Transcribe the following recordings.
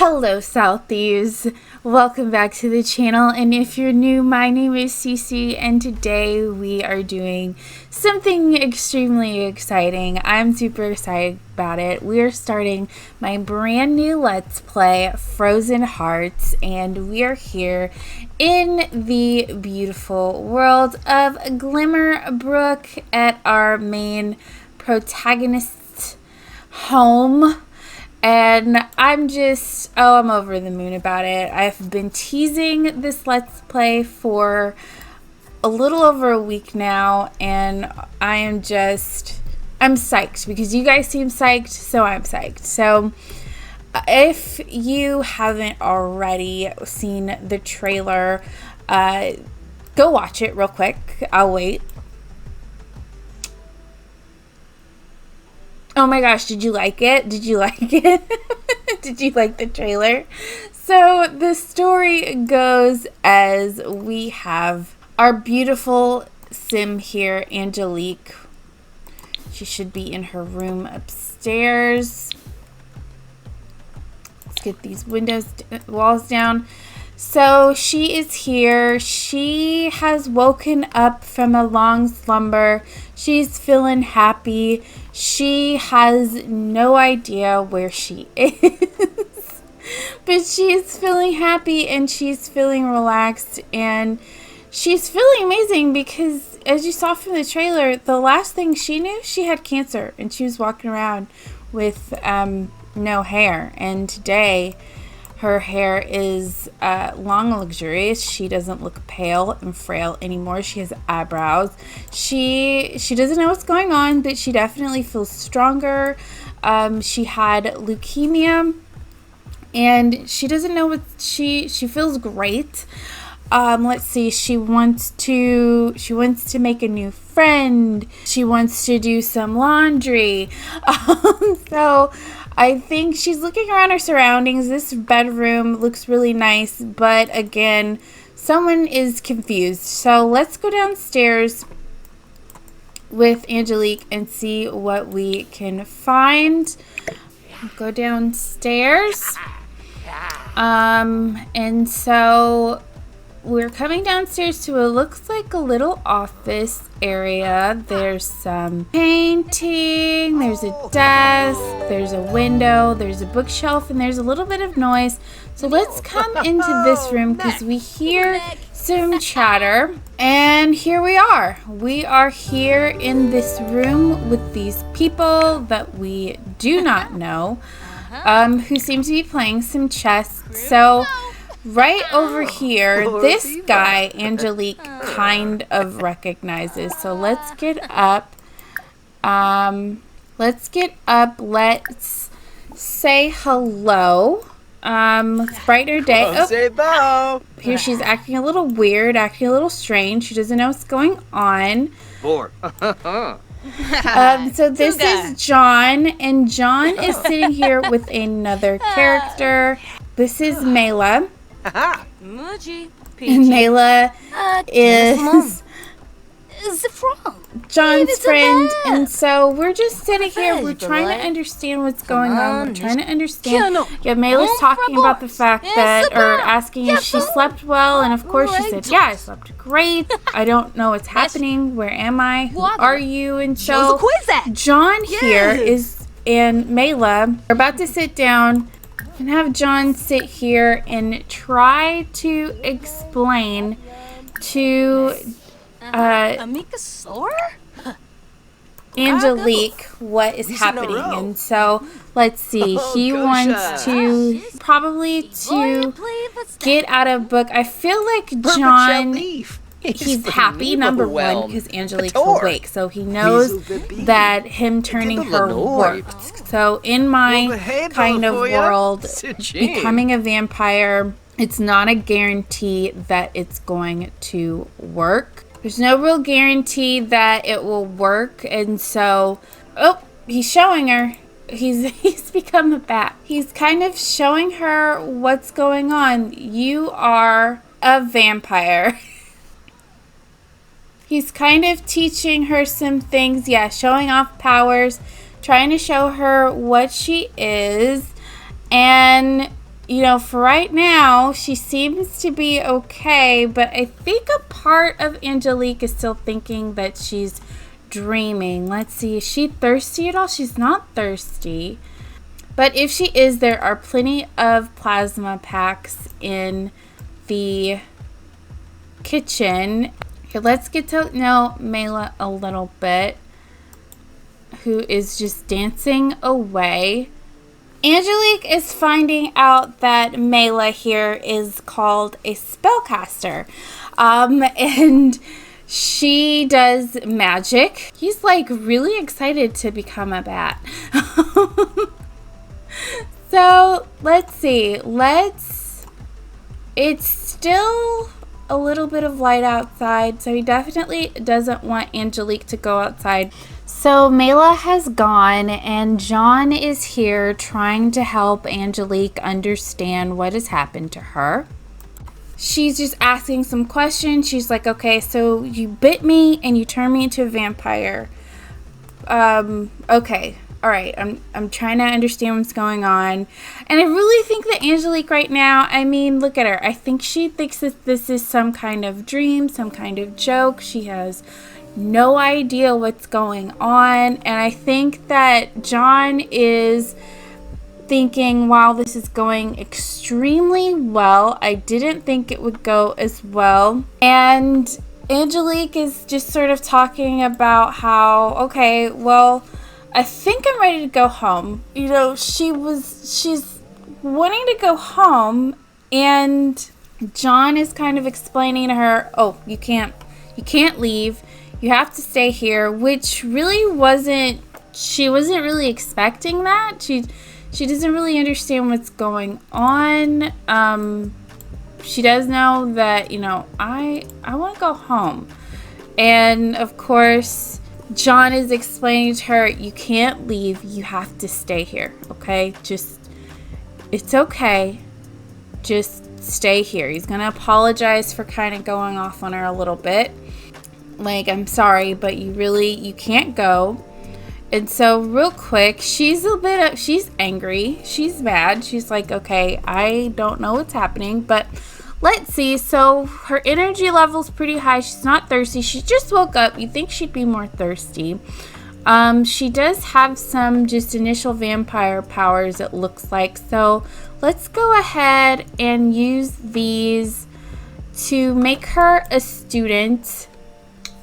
Hello Southies, welcome back to the channel, and if you're new, my name is CeCi and today we are doing something extremely exciting. I'm super excited about it. We are starting my brand new Let's Play, Frozen Hearts, and we are here in the beautiful world of Glimmerbrook at our main protagonist's home. And I'm over the moon about it. I've been teasing this Let's Play for a little over a week now, and I'm psyched because you guys seem psyched, so I'm psyched. So if you haven't already seen the trailer, go watch it real quick. I'll wait. Oh my gosh, did you like it? Did you like it? Did you like the trailer? So the story goes as we have our beautiful sim here, Angelique. She should be in her room upstairs. Let's get these walls down. So she is here. She has woken up from a long slumber. She's feeling happy. She has no idea where she is. But she's feeling happy and she's feeling relaxed and she's feeling amazing because, as you saw from the trailer, the last thing she knew, she had cancer and she was walking around with no hair. And today her hair is long and luxurious. She doesn't look pale and frail anymore. She has eyebrows. She doesn't know what's going on, but she definitely feels stronger. She had leukemia, and she doesn't know what she feels great. Let's see. She wants to make a new friend. She wants to do some laundry. So I think she's looking around her surroundings. This bedroom looks really nice, but again, someone is confused. So let's go downstairs with Angelique and see what we can find. Go downstairs. And so we're coming downstairs to what looks like a little office area. There's some painting, there's a desk, there's a window, there's a bookshelf, and there's a little bit of noise. So let's come into this room because we hear some chatter. And here we are. We are here in this room with these people that we do not know, who seem to be playing some chess. So right over here, this guy, Angelique, kind of recognizes. So let's get up. Let's say hello. Let's brighten her day. Oh, here she's acting a little weird, acting a little strange. She doesn't know what's going on. So this is John, and John is sitting here with another character. This is Mela. And Mela is John's friend, and so we're just sitting here. We're trying to understand what's going on. We're trying to understand. Yeah, Mela's talking about the fact that, or asking if she slept well, and of course she said, yeah, I slept great. I don't know what's happening. Where am I? Who are you? And so John here and Mela are about to sit down and have John sit here and try to explain to Angelique what is happening. And so let's see, he wants to probably get out a book. I feel like John, he's happy, number one, because Angelique's awake, so he knows that him turning her worked. So in my kind of world, becoming a vampire, it's not a guarantee that it's going to work. There's no real guarantee that it will work. And so, he's showing her. He's become a bat. He's kind of showing her what's going on. You are a vampire. He's kind of teaching her some things. Yeah, showing off powers, trying to show her what she is. And you know, for right now, she seems to be okay, but I think a part of Angelique is still thinking that she's dreaming. Let's see, is she thirsty at all? She's not thirsty. But if she is, there are plenty of plasma packs in the kitchen. Okay, let's get to know Mela a little bit, who is just dancing away. Angelique is finding out that Mela here is called a spellcaster. And she does magic. He's like really excited to become a bat. So let's see. It's still a little bit of light outside, so he definitely doesn't want Angelique to go outside. So Mela has gone, and John is here trying to help Angelique understand what has happened to her. She's just asking some questions. She's like, okay, so you bit me and you turned me into a vampire. Okay. All right. I'm trying to understand what's going on. And I really think that Angelique right now, I mean, look at her. I think she thinks that this is some kind of dream, some kind of joke. She has no idea what's going on. And I think that John is thinking, wow, this is going extremely well. I didn't think it would go as well. And Angelique is just sort of talking about how, okay, well, I think I'm ready to go home. You know, she's wanting to go home, and John is kind of explaining to her, oh, you can't leave. You have to stay here, which really she wasn't really expecting that. She doesn't really understand what's going on. She does know that, you know, I want to go home. And of course, John is explaining to her, you can't leave. You have to stay here, okay? It's okay. Just stay here. He's going to apologize for kind of going off on her a little bit. Like, I'm sorry, but you can't go. And so real quick, she's angry. She's mad. She's like, okay, I don't know what's happening, but let's see. So her energy level's pretty high. She's not thirsty. She just woke up. You'd think she'd be more thirsty. She does have some just initial vampire powers, it looks like. So let's go ahead and use these to make her a student.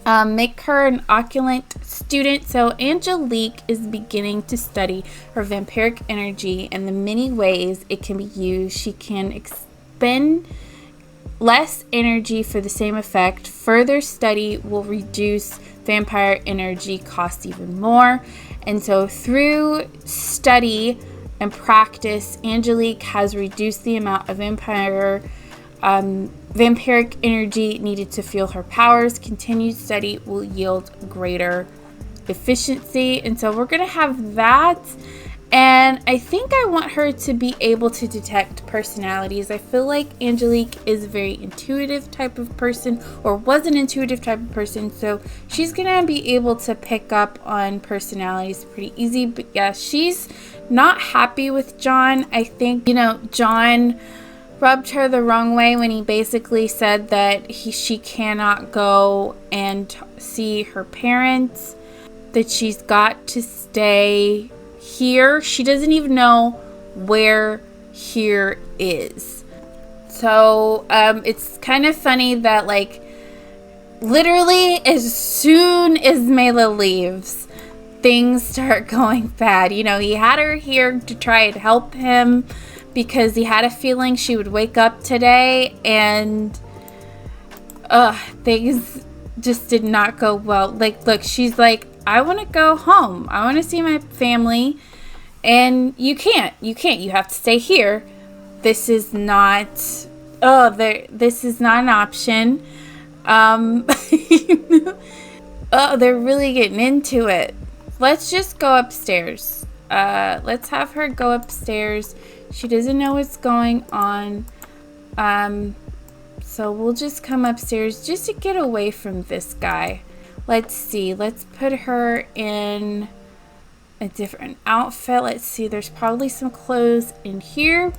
Make her an opulent student. So Angelique is beginning to study her vampiric energy and the many ways it can be used. She can expend less energy for the same effect. Further study will reduce vampire energy costs even more. And so through study and practice, Angelique has reduced the amount of vampiric energy needed to fuel her powers. Continued study will yield greater efficiency. And so we're going to have that. And I think I want her to be able to detect personalities. I feel like Angelique is a very intuitive type of person, or was an intuitive type of person. So she's going to be able to pick up on personalities pretty easy. But yeah, she's not happy with John. I think, you know, John rubbed her the wrong way when he basically said that she cannot go and see her parents, that she's got to stay here. She doesn't even know where here is. So it's kind of funny that, like, literally as soon as Mela leaves, things start going bad. You know, he had her here to try and help him because he had a feeling she would wake up today, and things just did not go well. Like, look, she's like, I want to go home. I want to see my family. And you can't. You have to stay here. This is not this is not an option. They're really getting into it. Let's just go upstairs. Let's have her go upstairs. She doesn't know what's going on. So we'll just come upstairs just to get away from this guy. Let's see. Let's put her in a different outfit. Let's see. There's probably some clothes in here.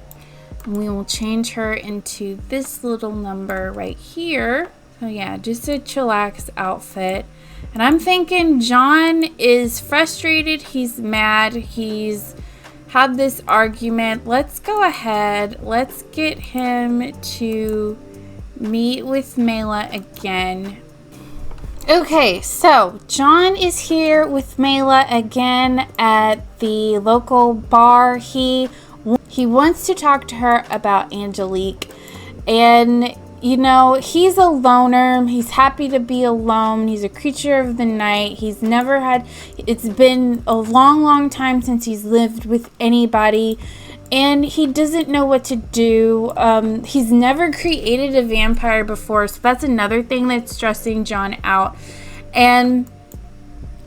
And we will change her into this little number right here. So yeah, just a chillax outfit. And I'm thinking John is frustrated. He's mad. He's had this argument. Let's go ahead. Let's get him to meet with Mela again. Okay, so John is here with Mela again at the local bar. He wants to talk to her about Angelique. And, you know, he's a loner. He's happy to be alone. He's a creature of the night. It's been a long, long time since he's lived with anybody. And he doesn't know what to do. He's never created a vampire before. So that's another thing that's stressing John out. And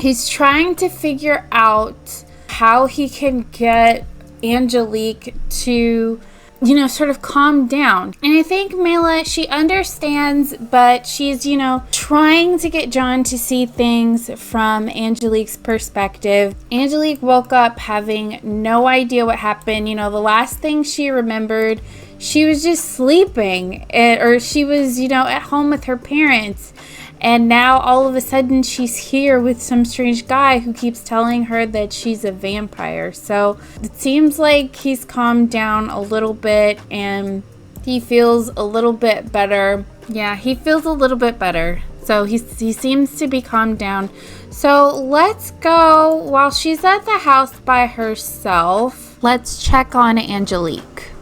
he's trying to figure out how he can get Angelique to, you know, sort of calm down. And I think Mela, she understands, but she's, you know, trying to get John to see things from Angelique's perspective. Angelique woke up having no idea what happened. You know, the last thing she remembered, she was just sleeping, or she was, you know, at home with her parents. And now all of a sudden she's here with some strange guy who keeps telling her that she's a vampire. So it seems like he's calmed down a little bit and he feels a little bit better. Yeah, he feels a little bit better. So he seems to be calmed down. So let's go, while she's at the house by herself, let's check on Angelique.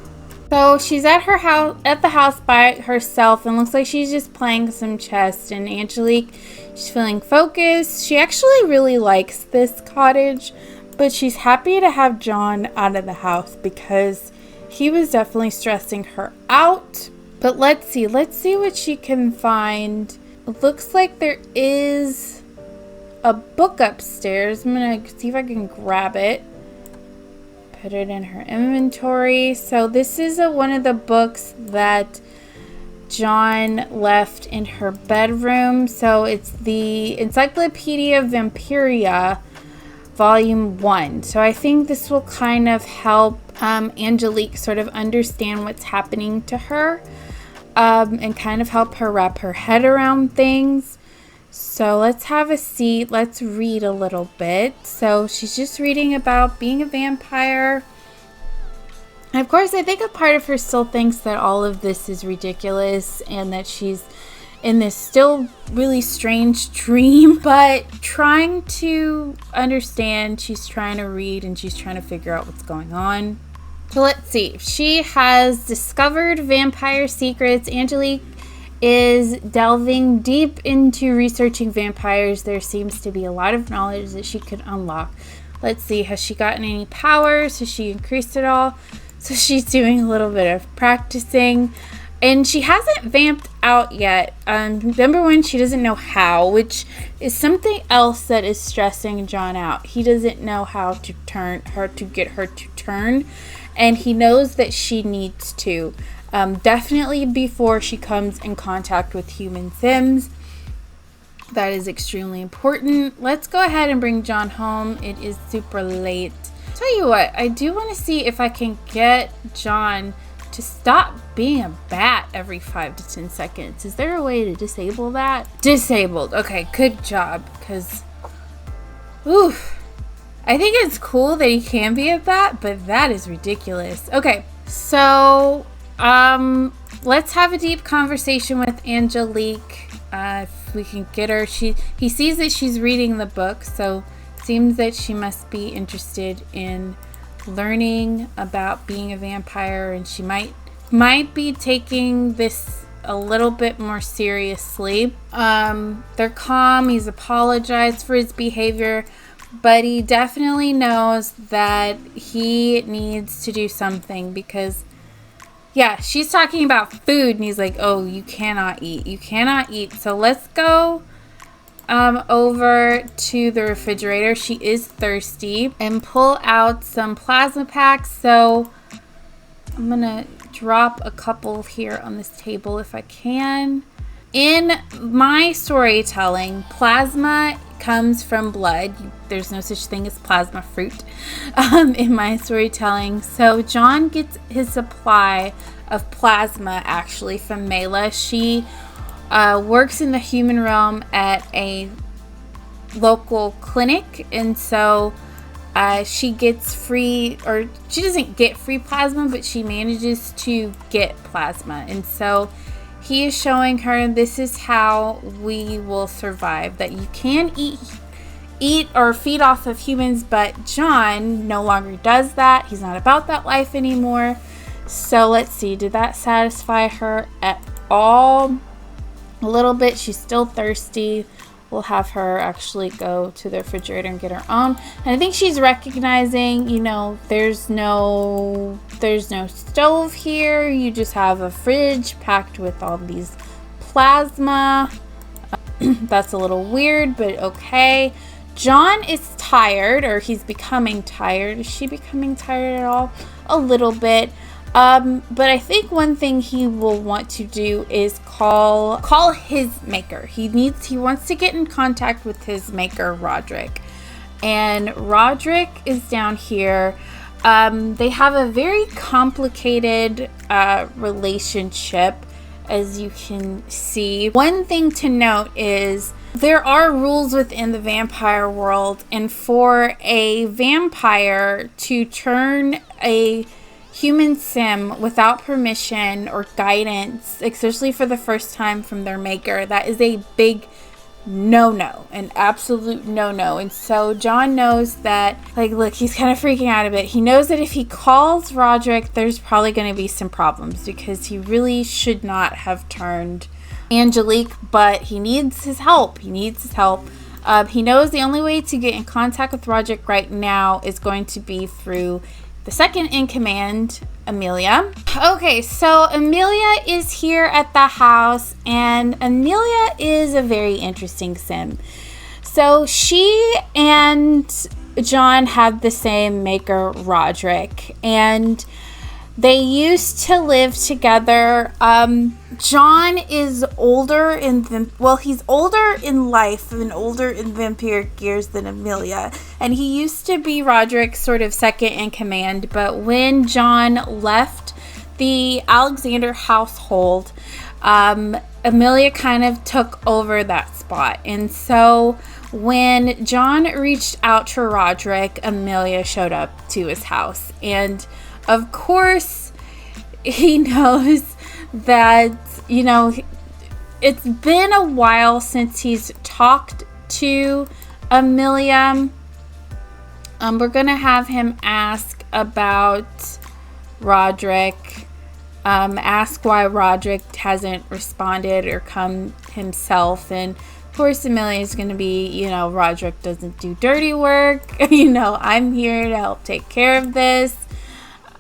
So she's at the house by herself, and looks like she's just playing some chess. And Angelique, she's feeling focused. She actually really likes this cottage, but she's happy to have John out of the house because he was definitely stressing her out. But let's see what she can find. It looks like there is a book upstairs. I'm gonna see if I can grab it. Put it in her inventory. So this is one of the books that John left in her bedroom. So it's the Encyclopedia Vampiria, Volume 1. So I think this will kind of help Angelique sort of understand what's happening to her, and kind of help her wrap her head around things. So let's have a seat. Let's read a little bit. So she's just reading about being a vampire. And of course, I think a part of her still thinks that all of this is ridiculous and that she's in this still really strange dream. But trying to understand, she's trying to read and she's trying to figure out what's going on. So let's see. She has discovered vampire secrets. Angelique is delving deep into researching vampires. There seems to be a lot of knowledge that she could unlock. Let's see, has she gotten any powers? Has she increased it all? So she's doing a little bit of practicing. And she hasn't vamped out yet. Number one, she doesn't know how, which is something else that is stressing John out. He doesn't know how to get her to turn. And he knows that she needs to. Definitely before she comes in contact with human Sims. That is extremely important. Let's go ahead and bring John home. It is super late. Tell you what, I do want to see if I can get John to stop being a bat every 5 to 10 seconds. Is there a way to disable that? Disabled. Okay, good job. Because, I think it's cool that he can be a bat, but that is ridiculous. Okay, so let's have a deep conversation with Angelique. If we can get her. He sees that she's reading the book, so it seems that she must be interested in learning about being a vampire, and she might be taking this a little bit more seriously. They're calm. He's apologized for his behavior, but he definitely knows that he needs to do something because, yeah, she's talking about food, and he's like, oh, you cannot eat. You cannot eat. So let's go over to the refrigerator. She is thirsty. And pull out some plasma packs. So I'm going to drop a couple here on this table if I can. In my storytelling, plasma comes from blood. There's no such thing as plasma fruit in my storytelling. So John gets his supply of plasma actually from Mela. She works in the human realm at a local clinic, and so she gets free, or she doesn't get free plasma, but she manages to get plasma. And so he is showing her, this is how we will survive, that you can eat or feed off of humans, but John no longer does that. He's not about that life anymore. So let's see, did that satisfy her at all? A little bit. She's still thirsty. We'll have her actually go to the refrigerator and get her own. And I think she's recognizing, there's no stove here. You just have a fridge packed with all these plasma. That's a little weird, but okay. John is tired, or he's becoming tired. Is she becoming tired at all? A little bit. But I think one thing he will want to do is call his maker. He wants to get in contact with his maker, Roderick. And Roderick is down here. They have a very complicated relationship, as you can see. One thing to note is there are rules within the vampire world, and for a vampire to turn a human sim without permission or guidance, especially for the first time from their maker, that is a big no-no, an absolute no-no. And so John knows that, look, he's kind of freaking out a bit. He knows that if he calls Roderick, there's probably going to be some problems, because he really should not have turned Angelique, but he needs his help. He knows the only way to get in contact with Roderick right now is going to be through the second in command, Amelia. Okay, so Amelia is here at the house, and Amelia is a very interesting sim. So she and John have the same maker, Roderick, and they used to live together. John is older he's older in life and older in vampiric years than Amelia. And he used to be Roderick's sort of second in command. But when John left the Alexander household, Amelia kind of took over that spot. And so when John reached out to Roderick, Amelia showed up to his house. And of course, he knows that, it's been a while since he's talked to Amelia. We're going to have him ask about Roderick. Ask why Roderick hasn't responded or come himself. And of course, Amelia is going to be, Roderick doesn't do dirty work. I'm here to help take care of this.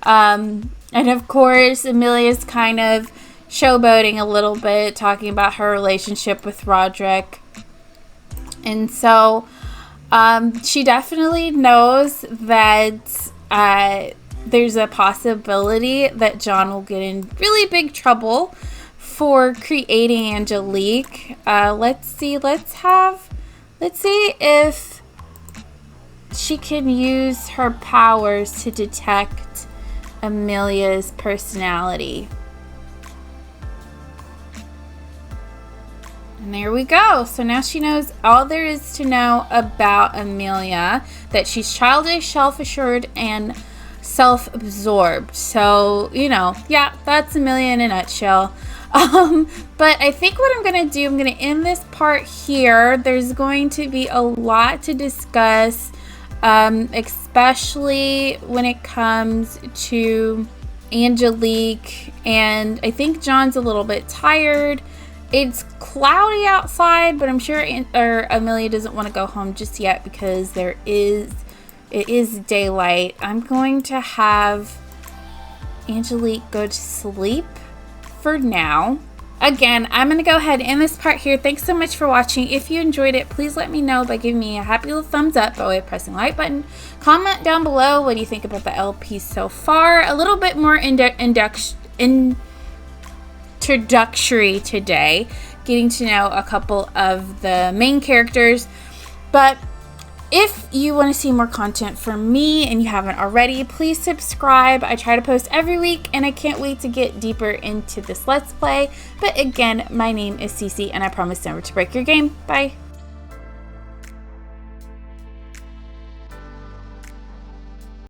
And of course, Amelia's kind of showboating a little bit, talking about her relationship with Roderick. And so she definitely knows that there's a possibility that John will get in really big trouble for creating Angelique. Let's see if she can use her powers to detect Amelia's personality. And there we go. So now she knows all there is to know about Amelia, that she's childish, self-assured, and self-absorbed. So, that's Amelia in a nutshell. But I think what I'm going to do, I'm going to end this part here. There's going to be a lot to discuss, especially when it comes to Angelique. And I think John's a little bit tired. It's cloudy outside, but I'm sure Amelia doesn't want to go home just yet because it is daylight. I'm going to have Angelique go to sleep for now. Again, I'm going to go ahead and end this part here. Thanks so much for watching. If you enjoyed it, please let me know by giving me a happy little thumbs up by way of pressing the like button. Comment down below what do you think about the LP so far. A little bit more introductory today. getting to know a couple of the main characters. But if you want to see more content from me and you haven't already, please subscribe. I try to post every week and I can't wait to get deeper into this Let's Play. But again, my name is CeCi and I promise never to break your game. Bye.